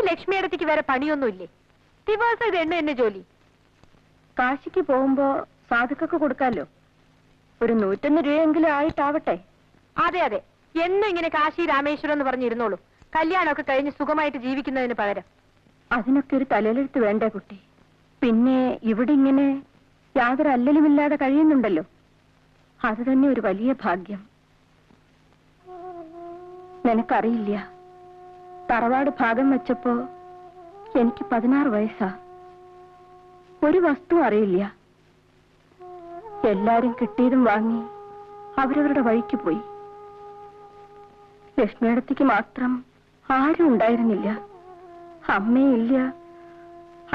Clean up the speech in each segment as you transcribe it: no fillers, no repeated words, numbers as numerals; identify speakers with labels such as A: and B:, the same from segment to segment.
A: ലക്ഷ്മിയടത്തേക്ക് വേറെ പണിയൊന്നുമില്ലേ? ദിവസം ഇത് എന്നെ ജോലി.
B: കാശിക്ക് പോകുമ്പോ സാധുക്കൊക്കെ കൊടുക്കാലോ. ഒരു 101 രൂപയെങ്കിലും ആയിട്ടാവട്ടെ.
A: അതെ അതെ, എന്നും ഇങ്ങനെ കാശി രാമേശ്വരം എന്ന് പറഞ്ഞിരുന്നോളൂ. കല്യാണമൊക്കെ കഴിഞ്ഞ് സുഖമായിട്ട് ജീവിക്കുന്നതിന് പകരം.
B: അതിനൊക്കെ ഒരു തലയിലെടുത്ത് വേണ്ടേ കുട്ടി? പിന്നെ ഇവിടെ ഇങ്ങനെ യാതൊരു അല്ലലുമില്ലാതെ കഴിയുന്നുണ്ടല്ലോ, അത് തന്നെ ഒരു വലിയ ഭാഗ്യം. നിനക്കറിയില്ല, തറവാട് ഭാഗം വെച്ചപ്പോ എനിക്ക് 16 വയസ്സാ. ഒരു വസ്തു അറിയില്ല. എല്ലാരും കിട്ടിയതും വാങ്ങി അവരവരുടെ വഴിക്ക് പോയി. ലക്ഷ്മിയടത്തേക്ക് മാത്രം ആരും ഉണ്ടായിരുന്നില്ല. അമ്മയും ഇല്ല,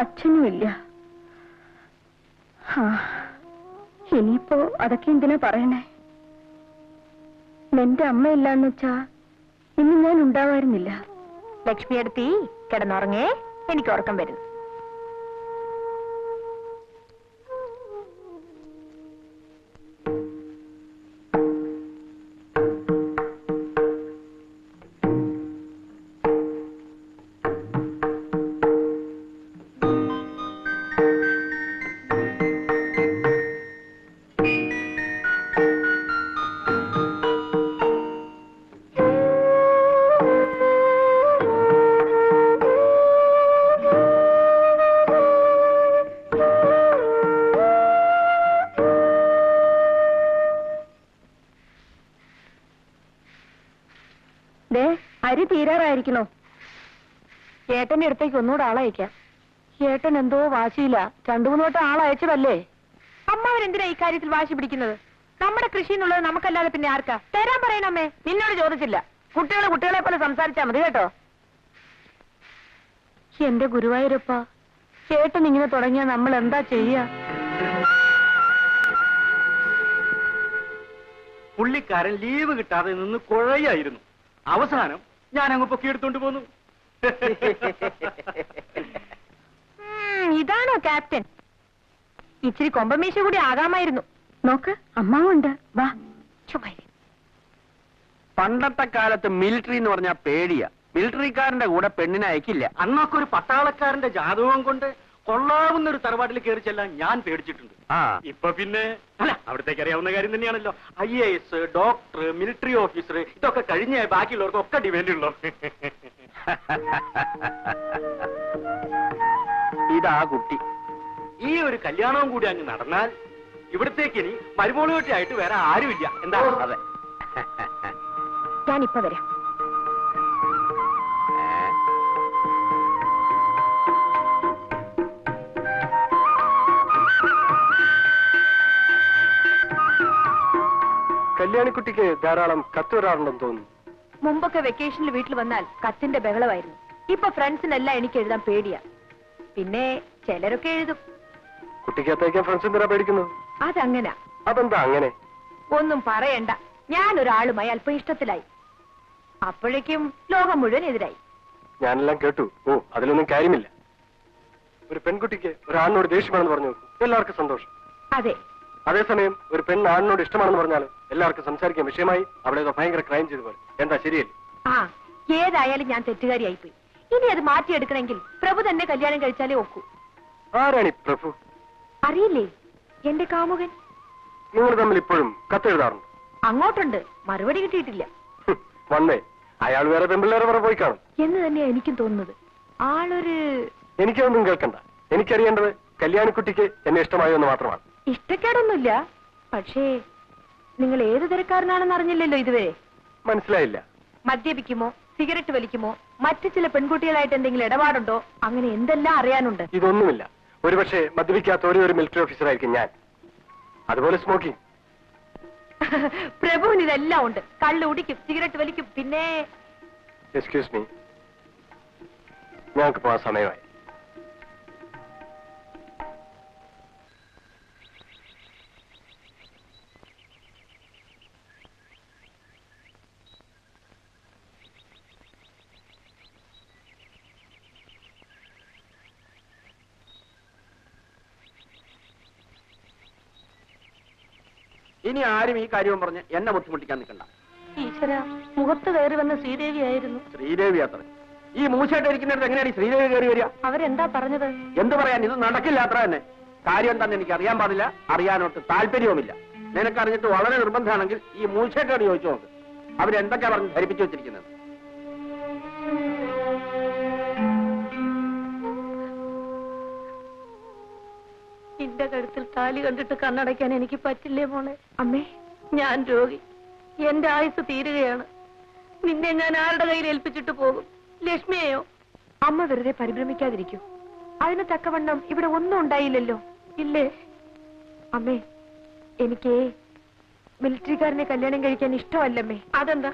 B: അച്ഛനും ഇല്ല. ഇനിയിപ്പോ അതൊക്കെ എന്തിനാ പറയണേ? എന്റെ അമ്മയില്ലാന്ന് വെച്ചാ ഇന്ന് ഞാൻ ഉണ്ടാവായിരുന്നില്ല.
A: ലക്ഷ്മിയടത്തി കിടന്നുറങ്ങേ, എനിക്ക് ഉറക്കം വരുന്നു.
B: അരി തീരാറായിരിക്കണോ?
A: ഏട്ടന്റെ അടുത്തേക്ക് ഒന്നുകൂടെ ആളയക്കാം. ഏട്ടൻ എന്തോ വാശിയില്ല. 2-3 വട്ടം ആളയച്ചതല്ലേ. അമ്മാവരെന്തിനാ ഇക്കാര്യത്തിൽ വാശി പിടിക്കുന്നത്? നമ്മുടെ കൃഷി എന്നുള്ളത് നമുക്കല്ലാതെ പിന്നെ ആർക്കാ? തരാൻ പറയണമ്മേ. നിന്നോട് ചോദിച്ചില്ല. കുട്ടികളെ പോലെ സംസാരിച്ചാ മതി കേട്ടോ. എന്റെ ഗുരുവായൂരപ്പ, ചേട്ടൻ ഇങ്ങനെ തുടങ്ങിയാ നമ്മൾ എന്താ ചെയ്യാ?
C: പുള്ളിക്കാരൻ ലീവ് കിട്ടാതെ നിന്ന് കുഴയായിരുന്നു. അവസാനം ഞാൻ അങ്ങ് പൊക്കിയെടുത്തോണ്ട് പോന്നു.
A: ഇതാണോ ക്യാപ്റ്റൻ? ഇച്ചിരി കൊമ്പമീശ കൂടി ആകാമായിരുന്നു.
B: നോക്ക്, അമ്മാവുണ്ട്. വാ.
D: പണ്ടത്തെ കാലത്ത് മിലിറ്ററി എന്ന് പറഞ്ഞാൽ പേടിയാ. മിലിറ്ററിക്കാരന്റെ കൂടെ പെണ്ണിനെ അയക്കില്ല.
C: അന്നൊക്കെ ഒരു പട്ടാളക്കാരന്റെ ജാതകം കൊണ്ട് കൊള്ളാവുന്ന ഒരു തറവാട്ടിൽ കയറി ചെല്ലാൻ ഞാൻ പേടിച്ചിട്ടുണ്ട്. ഇപ്പൊ പിന്നെ അല്ല, അവിടത്തേക്ക് അറിയാവുന്ന കാര്യം തന്നെയാണല്ലോ. IAS, ഡോക്ടർ, മിലിറ്ററി ഓഫീസർ, ഇതൊക്കെ കഴിഞ്ഞ ബാക്കിയുള്ളവർക്കൊക്കെ ഡിമാൻഡ് ഉള്ളു.
D: ഇതാ കുട്ടി.
C: ഈ ഒരു കല്യാണവും കൂടി അങ്ങ് നടന്നാൽ ഇവിടത്തേക്ക് ഇനി മരുമോളുകെട്ടിയായിട്ട് വേറെ ആരുമില്ല. എന്താ?
D: അതെ.
A: ഞാനിപ്പോ വരാം.
E: കല്യാണിക്കുട്ടിക്ക് ധാരാളം കത്ത് വരാറുണ്ടെന്ന് തോന്നുന്നു.
A: മുമ്പൊക്കെ വെക്കേഷനിൽ വീട്ടിൽ വന്നാൽ കത്തിന്റെ ബഹളമായിരുന്നു. ഇപ്പൊ ഫ്രണ്ട്സിനെല്ലാം എനിക്ക് എഴുതാൻ പേടിയാ. പിന്നെ ചിലരൊക്കെ എഴുതും.
E: കുട്ടിക്ക് അത്തയക്കാൻ ഫ്രണ്ട്സ് എന്തിനാ പേടിക്കുന്നത്?
A: അതങ്ങനാ.
E: അതെന്താ അങ്ങനെ?
A: ഒന്നും പറയണ്ട. ഞാനൊരാളുമായി അല്പം ഇഷ്ടത്തിലായി. അപ്പോഴേക്കും ലോകം മുഴുവൻ എതിരായി.
E: ഞാനെല്ലാം കേട്ടു. ഓ, അതിലൊന്നും കാര്യമില്ല. ഒരു പെൺകുട്ടിക്ക് ഒരാണിനോട് ദേഷ്യമാണെന്ന് പറഞ്ഞു നോക്കൂ, എല്ലാവർക്കും സന്തോഷം.
A: അതെ.
E: അതേസമയം ഒരു പെണ്ണ് ആണിനോട് ഇഷ്ടമാണെന്ന് പറഞ്ഞാൽ എല്ലാവർക്കും സംസാരിക്കാൻ വിഷയമായി. അവിടെ ഭയങ്കര ക്രൈം ചെയ്തു പോലെ. എന്താ, ശരിയല്ലേ?
A: ഏതായാലും ഞാൻ തെറ്റുകാരിയായിപ്പോയി. ഇനി അത് മാറ്റിയെടുക്കണമെങ്കിൽ പ്രഭു തന്നെ കല്യാണം കഴിച്ചാലേ ഒക്കൂ.
E: ആരാണി പ്രഭു?
A: അറിയില്ലേ, എന്റെ കാമുകൻ.
E: നിങ്ങൾ തമ്മിൽ ഇപ്പോഴും കത്തെഴുതാറുണ്ട്?
A: അങ്ങോട്ടുണ്ട്, മറുപടി കിട്ടിയിട്ടില്ല.
E: വന്നേ, അയാൾ വേറെ പെമ്പിള്ളേരെ വേറെ പോയി കാണും
A: എന്ന് തന്നെയാ എനിക്കും തോന്നുന്നത്. ആളൊരു...
E: എനിക്കൊന്നും കേൾക്കണ്ട. എനിക്കറിയേണ്ടത് കല്യാണിക്കുട്ടിക്ക് എന്നെ ഇഷ്ടമായോ എന്ന് മാത്രമാണ്.
A: ഇഷ്ടക്കേടൊന്നുമില്ല. പക്ഷേ നിങ്ങൾ ഏത് തരക്കാരനാണെന്ന് അറിഞ്ഞില്ലല്ലോ ഇതുവരെ.
E: മനസ്സിലായില്ല.
A: മദ്യപിക്കുമോ, സിഗരറ്റ് വലിക്കുമോ, മറ്റു ചില പെൺകുട്ടികളായിട്ട് എന്തെങ്കിലും ഇടപാടുണ്ടോ, അങ്ങനെ എന്തെല്ലാം അറിയാനുണ്ട്.
E: ഇതൊന്നുമില്ല. ഒരുപക്ഷെ മദ്യപിക്കാത്ത ഒരു മിലിറ്ററി ഓഫീസർ ആയിരിക്കും ഞാൻ. അതുപോലെ സ്മോക്കിംഗ്.
A: പ്രഭുവിന് ഇതെല്ലാം ഉണ്ട്. കള്ള് കുടിക്കും, സിഗരറ്റ് വലിക്കും, പിന്നെ...
E: എക്സ്ക്യൂസ് മീ, ഞങ്ങൾക്ക് പോകാൻ സമയമായി.
D: ഇനി ആരും ഈ കാര്യവും പറഞ്ഞ് എന്നെ ബുദ്ധിമുട്ടിക്കാൻ നിൽക്കണ്ട.
A: ഈശ്വര, മുഖത്ത് കയറി വന്ന ശ്രീദേവിയായിരുന്നു.
D: ശ്രീദേവി അത്ര ഈ മൂശയായിട്ട് ഇരിക്കുന്നിടത്ത് എങ്ങനെയാണ് ഈ ശ്രീദേവി കയറി വരിക?
A: അവരെന്താ പറഞ്ഞത്?
D: എന്ത് പറയാൻ, ഇത് നടക്കില്ല അത്ര തന്നെ. കാര്യം എന്താണെന്ന് എനിക്ക് അറിയാൻ പാടില്ല, അറിയാനോട്ട് താല്പര്യവുമില്ല. നിനക്കറിഞ്ഞിട്ട് വളരെ നിർബന്ധമാണെങ്കിൽ ഈ മൂശയായിട്ടോട് ചോദിച്ചു നോക്ക്, അവരെന്തൊക്കെയാ പറഞ്ഞ് ധരിപ്പിച്ചു വെച്ചിരിക്കുന്നത്.
A: എന്റെ കഴുത്തിൽ താലി കണ്ടിട്ട് കണ്ണടയ്ക്കാൻ എനിക്ക് പറ്റില്ലേ മോളെ? അമ്മേ, ഞാൻ രോഗി, എന്റെ ആയുസ് തീരുകയാണ്. നിന്നെ ഞാൻ ആരുടെ കയ്യിൽ ഏൽപ്പിച്ചിട്ട് പോകും? ലക്ഷ്മിയെയോ? അമ്മ വെറുതെ പരിഭ്രമിക്കാതിരിക്കൂ. അതിന് തക്കവണ്ണം ഇവിടെ ഒന്നും ഉണ്ടായില്ലല്ലോ, ഇല്ലേ? അമ്മേ, എനിക്ക് മിലിറ്ററിക്കാരനെ കല്യാണം കഴിക്കാൻ ഇഷ്ടമല്ലമ്മേ. അതെന്താ?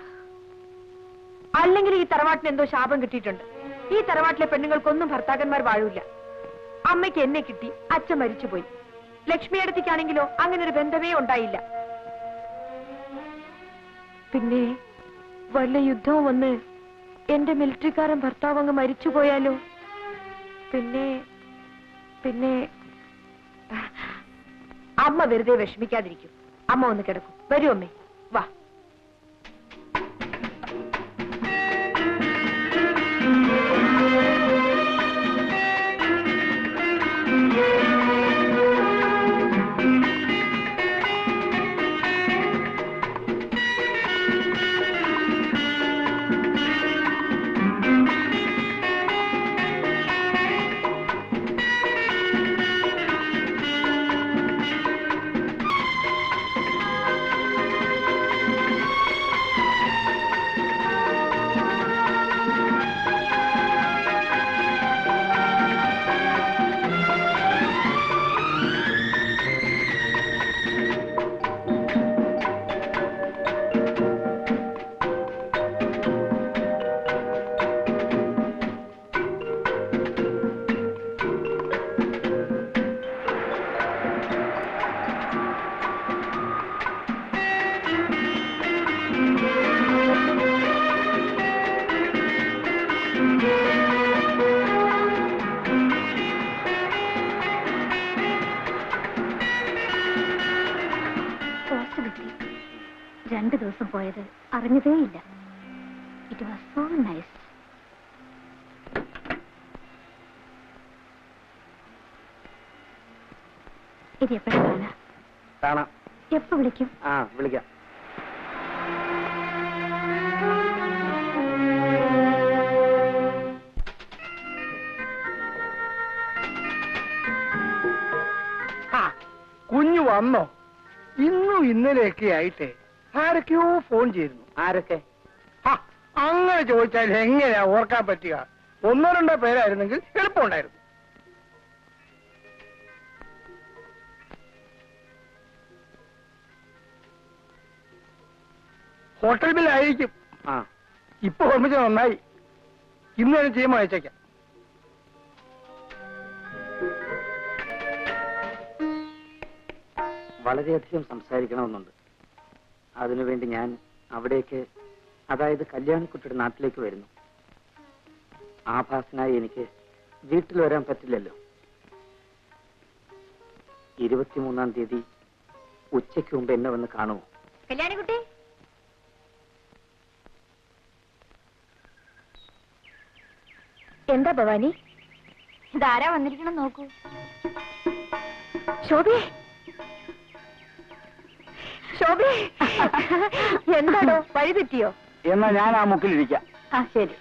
A: അല്ലെങ്കിൽ ഈ തറവാട്ടിന് എന്തോ ശാപം കിട്ടിയിട്ടുണ്ട്. ഈ തറവാട്ടിലെ പെണ്ണുങ്ങൾക്കൊന്നും ഭർത്താക്കന്മാർ വാഴൂല. അമ്മയ്ക്ക് എന്നെ കിട്ടി, അച്ഛൻ മരിച്ചുപോയി. ലക്ഷ്മിയടുത്തേക്കാണെങ്കിലോ അങ്ങനെ ഒരു ബന്ധമേ ഉണ്ടായില്ല. പിന്നെ വല്ല യുദ്ധവും വന്ന് എന്റെ മിലിറ്ററിക്കാരൻ ഭർത്താവ് അങ്ങ് മരിച്ചുപോയാലോ? പിന്നെ പിന്നെ അമ്മ വെറുതെ വിഷമിക്കാതിരിക്കും. അമ്മ ഒന്ന് കിടക്കും. വരൂ അമ്മേ, വാ.
B: ദിവസം പോയത് അറിഞ്ഞതേയില്ല. It was so nice. ഇത് എപ്പോഴാണ്
D: കാണാം?
B: എപ്പോ വിളിക്കും?
D: വിളിക്കാം.
F: കുഞ്ഞു വന്നോ? ഇന്നും ഇന്നലെയൊക്കെ ആയിട്ട് ആരൊക്കെയോ ഫോൺ ചെയ്യുന്നു.
D: ആരൊക്കെ?
F: അങ്ങനെ ചോദിച്ചാൽ എങ്ങനെയാ ഓർക്കാൻ പറ്റുക? ഒന്നോ രണ്ടോ പേരായിരുന്നെങ്കിൽ എളുപ്പമുണ്ടായിരുന്നു. ഹോട്ടൽ ബിൽ ആയിരിക്കും. ഇപ്പൊ ഓർമ്മിച്ച നന്നായി. ഇന്ന് തന്നെ ചെയ്യുമ്പോൾ അയച്ചേക്കാം.
C: വളരെയധികം സംസാരിക്കണമെന്നുണ്ട്. അതിനുവേണ്ടി ഞാൻ അവിടേക്ക്, അതായത് കല്യാണിക്കുട്ടിയുടെ നാട്ടിലേക്ക് വരുന്നു. ആഭാസനായി എനിക്ക് വീട്ടിൽ വരാൻ പറ്റില്ലല്ലോ. 23-ാം തീയതി ഉച്ചയ്ക്ക് മുമ്പ് എന്നെ വന്ന് കാണുമോ?
B: കല്യാണിക്കുട്ടി, എന്താ ഭവാനി? ഇതാരാ വന്നിരിക്കണം നോക്കൂ. ശോഭേ, ശോഭേ, എന്താണോ വഴി തെറ്റിയോ?
D: എന്നാ ഞാൻ ആ മുക്കിലിരിക്കാം.
B: ശരി.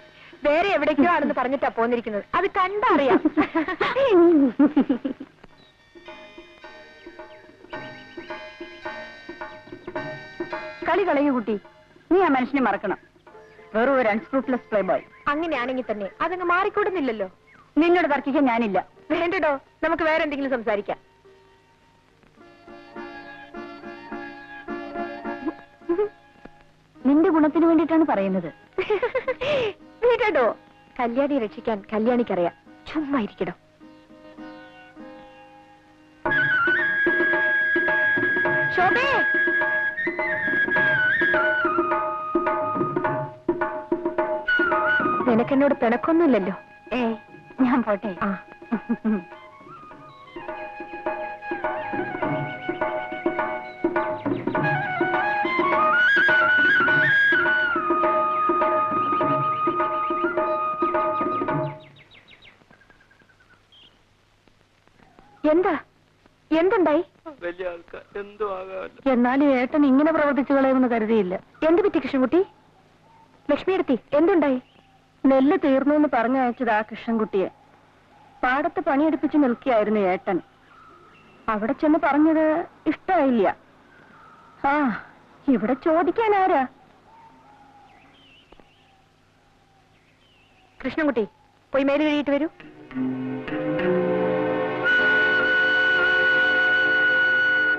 B: വേറെ എവിടേക്കോ ആണെന്ന് പറഞ്ഞിട്ടാ പോന്നിരിക്കുന്നത്. അത് കണ്ടറിയാം. കളി കളയൂ കുട്ടി. നീ ആ മനുഷ്യനെ മറക്കണം. വെറും ഒരു അൺസ്ക്രൂപ്ലെസ് പ്ലേ ബോയ്. അങ്ങനെയാണെങ്കിൽ തന്നെ അതങ്ങ് മാറിക്കൂടുന്നില്ലല്ലോ. നിന്നോട് തർക്കിക്കാൻ ഞാനില്ല. വേണ്ടടോ, നമുക്ക് വേറെ എന്തെങ്കിലും സംസാരിക്കാം. നിന്റെ ഗുണത്തിന് വേണ്ടിയിട്ടാണ് പറയുന്നത്. വീടോ, കല്യാണി രക്ഷിക്കാൻ കല്യാണിക്കറിയാം. ചുമ്മാ ഇരിക്കടോ. ശോഭേ, നിനക്കെന്നോട് പിണക്കൊന്നുമില്ലല്ലോ? ഞാൻ പോട്ടെ. എന്താ എന്തുണ്ടായി?
C: വലിയ ആൾക്കാർ എന്തോ ആകാമല്ലോ.
B: എന്നാലും ഏട്ടൻ ഇങ്ങനെ പ്രവർത്തിച്ചു കളയുമെന്ന് കരുതിയില്ല. എന്ത് പറ്റി കൃഷ്ണൻകുട്ടി? ലക്ഷ്മിയെടുത്തി എന്തുണ്ടായി? നെല്ല് തീർന്നു എന്ന് പറഞ്ഞയച്ചതാ കൃഷ്ണൻകുട്ടിയെ. പാടത്ത് പണിയെടുപ്പിച്ച് നിൽക്കുകയായിരുന്നു ഏട്ടൻ. അവിടെ ചെന്ന് പറഞ്ഞത് ഇഷ്ടമായില്ല. ആ, ഇവിടെ ചോദിക്കാൻ ആരാ? കൃഷ്ണൻകുട്ടി പോയി മേല് കഴിയിട്ട് വരൂ.